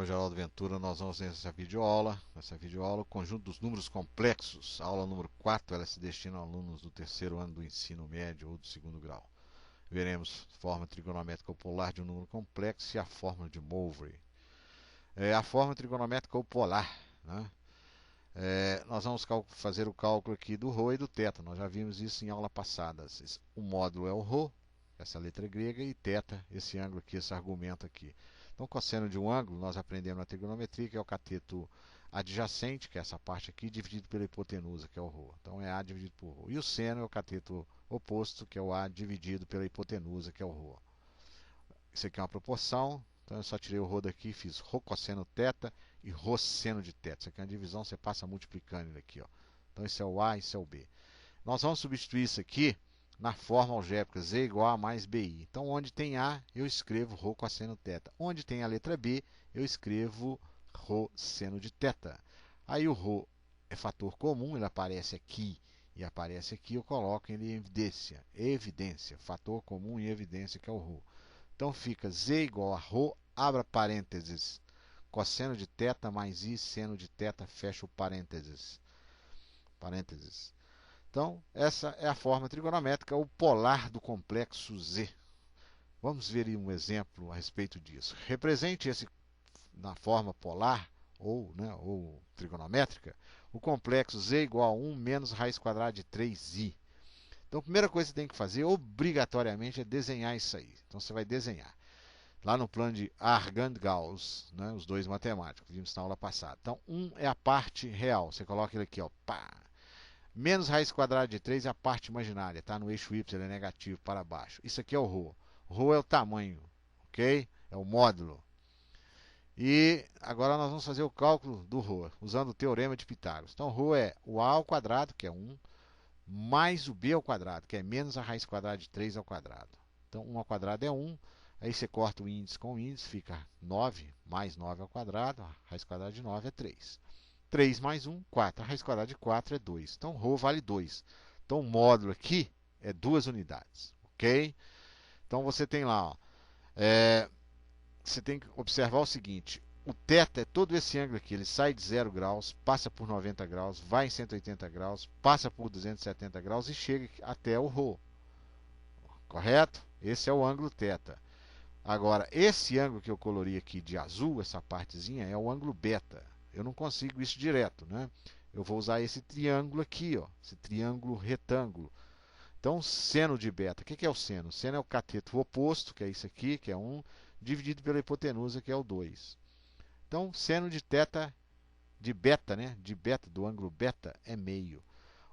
nome é Geraldo Ventura. Nós vamos nessa videoaula, o conjunto dos números complexos. A aula número 4, ela se destina a alunos do terceiro ano do ensino médio ou do segundo grau. Veremos forma trigonométrica polar de um número complexo e a fórmula de Mowry. A forma trigonométrica polar, né? Nós vamos fazer o cálculo aqui do ρ e do θ. Nós já vimos isso em aula passada. O módulo é o ρ, essa letra grega, e θ, esse ângulo aqui, esse argumento aqui. Então, cosseno de um ângulo, nós aprendemos na trigonometria, que é o cateto adjacente, que é essa parte aqui, dividido pela hipotenusa, que é o ρ. Então, é A dividido por ρ. E o seno é o cateto oposto, que é o A dividido pela hipotenusa, que é o ρ. Isso aqui é uma proporção. Então, eu só tirei o ρ daqui, fiz ρ cosseno θ e ρ seno de θ. Isso aqui é uma divisão, você passa multiplicando ele aqui. Ó. Então, esse é o A e esse é o B. Nós vamos substituir isso aqui na forma algébrica Z igual a mais BI. Então, onde tem A, eu escrevo ρ cosseno θ. Onde tem a letra B, eu escrevo ρ seno de θ. Aí o ρ é fator comum, ele aparece aqui e aparece aqui, eu coloco ele em evidência. Evidência, fator comum e evidência, que é o ρ. Então, fica Z igual a ρ, abra parênteses, cosseno de θ mais I seno de θ, fecha o parênteses. Então, essa é a forma trigonométrica, o polar do complexo Z. Vamos ver um exemplo a respeito disso. Represente esse na forma polar, ou trigonométrica, o complexo Z igual a 1 menos raiz quadrada de 3i. Então, a primeira coisa que você tem que fazer, obrigatoriamente, é desenhar isso aí. Então, você vai desenhar. Lá no plano de Argand-Gauss, né, os dois matemáticos, vimos na aula passada. Então, 1 é a parte real. Você coloca ele aqui, ó, pá. Menos raiz quadrada de 3 é a parte imaginária, tá? No eixo y, ele é negativo para baixo. Isso aqui é o ρ. ρ é o tamanho, ok? É o módulo. E agora nós vamos fazer o cálculo do ρ, usando o teorema de Pitágoras. Então, ρ é o a ao quadrado, que é 1, mais o b ao quadrado, que é menos a raiz quadrada de 3 ao quadrado. Então, 1 ao quadrado é 1. Aí você corta o índice com o índice, fica 9, mais 9 ao quadrado, a raiz quadrada de 9 é 3. 3 mais 1, 4. A raiz quadrada de 4 é 2. Então, ρ vale 2. Então, o módulo aqui é 2 unidades. Ok? Então, você tem lá, ó, você tem que observar o seguinte. O θ é todo esse ângulo aqui. Ele sai de 0 graus, passa por 90 graus, vai em 180 graus, passa por 270 graus e chega até o ρ. Correto? Esse é o ângulo θ. Agora, esse ângulo que eu colori aqui de azul, essa partezinha, é o ângulo beta. Eu não consigo isso direto, né? Eu vou usar esse triângulo aqui, ó, esse triângulo retângulo. Então, seno de beta, o que é o seno? O seno é o cateto oposto, que é isso aqui, que é 1, dividido pela hipotenusa, que é o 2. Então, seno de θ, de beta, né? De beta, do ângulo beta, é meio.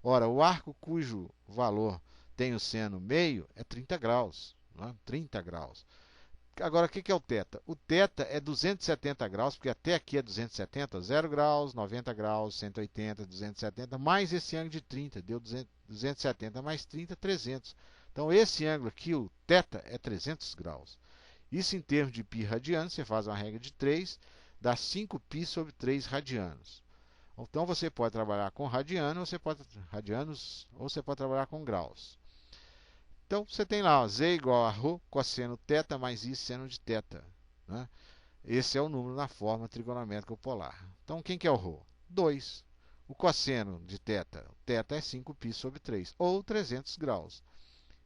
Ora, o arco cujo valor tem o seno meio é 30 graus. Né? 30 graus. Agora, o que é o θ? O θ é 270 graus, porque até aqui é 270, 0 graus, 90 graus, 180, 270, mais esse ângulo de 30, deu 270 mais 30, 300. Então, esse ângulo aqui, o θ, é 300 graus. Isso em termos de π radianos, você faz uma regra de 3, dá 5π sobre 3 radianos. Então, você pode trabalhar com radianos, ou você pode trabalhar com graus. Então, você tem lá, ó, Z igual a ρ cosseno θ mais I seno de θ. Né? Esse é o número na forma trigonométrica polar. Então, quem que é o ρ? 2. O cosseno de θ, o θ é 5π sobre 3, ou 300 graus.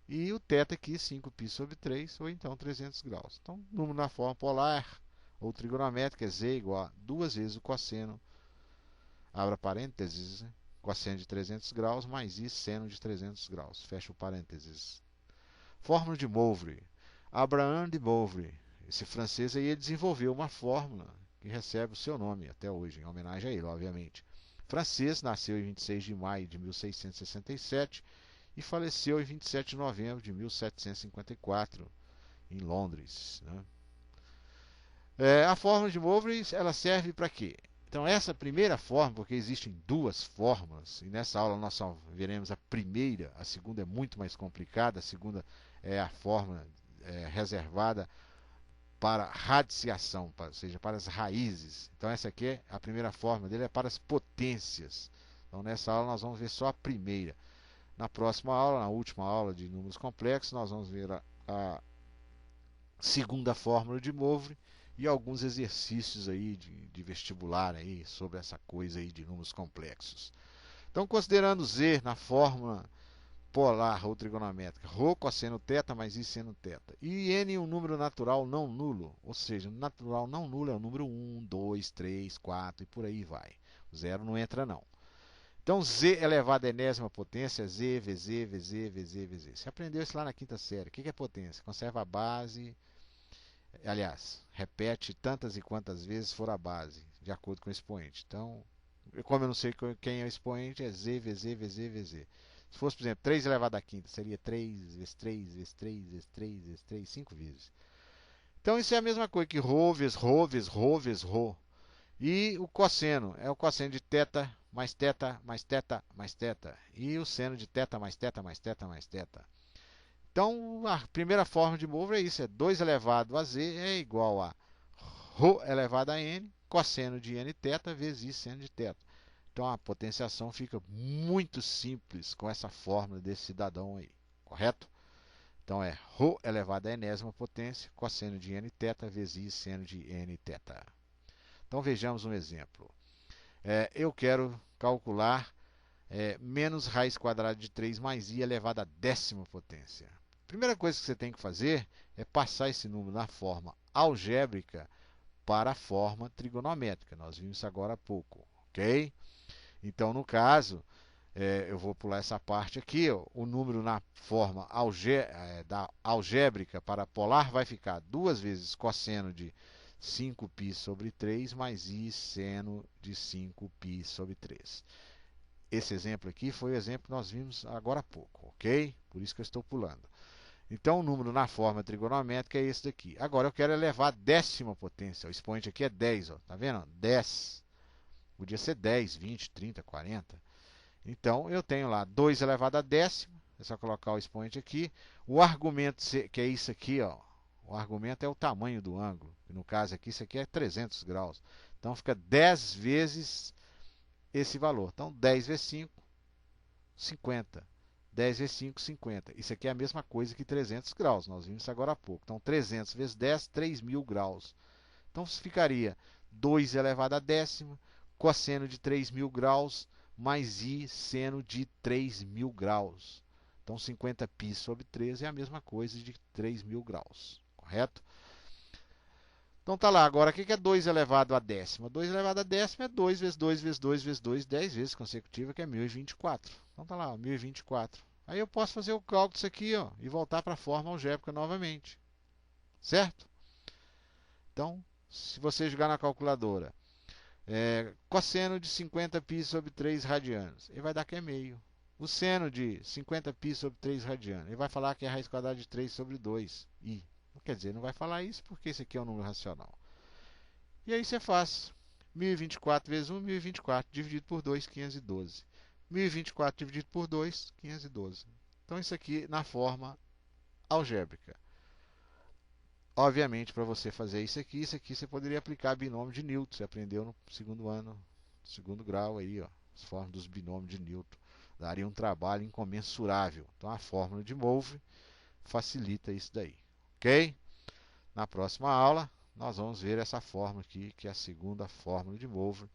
E o θ aqui, 5π sobre 3, ou então 300 graus. Então, o número na forma polar, ou trigonométrica, é Z igual a 2 vezes o cosseno, abra parênteses, né? Cosseno de 300 graus, mais I seno de 300 graus, fecha o parênteses. Fórmula de Mowry. Abraham de Mowry, esse francês aí, ele desenvolveu uma fórmula que recebe o seu nome até hoje, em homenagem a ele, obviamente. Francês, nasceu em 26 de maio de 1667 e faleceu em 27 de novembro de 1754, em Londres. Né? A fórmula de Mowry, ela serve para quê? Então, essa primeira fórmula, porque existem duas fórmulas, e nessa aula nós só veremos a primeira, a segunda é muito mais complicada, a segunda é a fórmula reservada para radiciação, ou seja, para as raízes. Então, essa aqui é a primeira fórmula dele, é para as potências. Então, nessa aula nós vamos ver só a primeira. Na próxima aula, na última aula de números complexos, nós vamos ver a segunda fórmula de Mowry e alguns exercícios aí de vestibular aí sobre essa coisa aí de números complexos. Então, considerando Z na fórmula polar ou trigonométrica, ρ cosseno θ mais I seno θ, e N um número natural não nulo, ou seja, um natural não nulo é o número 1, 2, 3, 4 e por aí vai. O zero não entra não. Então, Z elevado à enésima potência é Z, VZ, VZ, VZ, VZ. Você aprendeu isso lá na quinta série. O que é potência? Conserva a base, aliás, repete tantas e quantas vezes for a base, de acordo com o expoente. Então, como eu não sei quem é o expoente, é Z, VZ, VZ, VZ. Se fosse, por exemplo, 3 elevado à quinta, seria 3 vezes 3 vezes 3 vezes 3 vezes 3, 5 vezes. Então, isso é a mesma coisa que ρ vezes ρ vezes ρ vezes ρ. E o cosseno é o cosseno de θ mais θ mais θ mais θ. E o seno de θ mais θ mais θ mais θ. Então, a primeira forma de mover é isso. É 2 elevado a z é igual a ρ elevado a n, cosseno de nθ vezes I seno de θ. Então, a potenciação fica muito simples com essa fórmula desse cidadão aí. Correto? Então, é ρ elevado à enésima potência, cosseno de nθ vezes I seno de nθ. Então vejamos um exemplo. Eu quero calcular menos raiz quadrada de 3 mais I elevado à décima potência. A primeira coisa que você tem que fazer é passar esse número na forma algébrica para a forma trigonométrica. Nós vimos isso agora há pouco, ok? Então, no caso, eu vou pular essa parte aqui. Ó, o número na forma da algébrica para polar vai ficar 2 vezes cosseno de 5π sobre 3 mais I seno de 5π sobre 3. Esse exemplo aqui foi o exemplo que nós vimos agora há pouco, ok? Por isso que eu estou pulando. Então, o número na forma trigonométrica é esse daqui. Agora, eu quero elevar a décima potência. O expoente aqui é 10, ó, tá vendo? 10. Podia ser 10, 20, 30, 40. Então, eu tenho lá 2 elevado a décima. É só colocar o expoente aqui. O argumento, que é isso aqui, ó. O argumento é o tamanho do ângulo. No caso aqui, isso aqui é 300 graus. Então, fica 10 vezes esse valor. Então, 10 vezes 5, 50. 10 vezes 5, 50. Isso aqui é a mesma coisa que 300 graus. Nós vimos isso agora há pouco. Então, 300 vezes 10, 3.000 graus. Então, ficaria 2 elevado a décima, cosseno de 3.000 graus, mais I seno de 3.000 graus. Então, 50π sobre 3 é a mesma coisa de 3.000 graus. Correto? Então, tá lá. Agora, o que é 2 elevado a décima? 2 elevado a décima é 2 vezes 2 vezes 2 vezes 2, 10 vezes consecutiva, que é 1024. Então, tá lá, 1024. Aí eu posso fazer o cálculo disso aqui, ó, e voltar para a forma algébrica novamente. Certo? Então, se você jogar na calculadora, cosseno de 50π sobre 3 radianos, ele vai dar que é meio. O seno de 50π sobre 3 radianos, ele vai falar que é a raiz quadrada de 3 sobre 2, I. Quer dizer, não vai falar isso porque esse aqui é um número racional. E aí você faz 1024 vezes 1, 1024, dividido por 2, 512. 1024 dividido por 2, 512. Então, isso aqui na forma algébrica. Obviamente, para você fazer isso aqui você poderia aplicar binômio de Newton. Você aprendeu no segundo ano, segundo grau aí, ó, as formas dos binômios de Newton. Daria um trabalho incomensurável. Então, a fórmula de Move facilita isso daí. Ok? Na próxima aula, nós vamos ver essa fórmula aqui, que é a segunda fórmula de Move,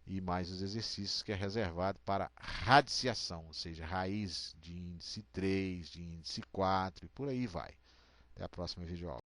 e mais os exercícios que é reservado para radiciação, ou seja, raiz de índice 3, de índice 4 e por aí vai. Até a próxima videoaula.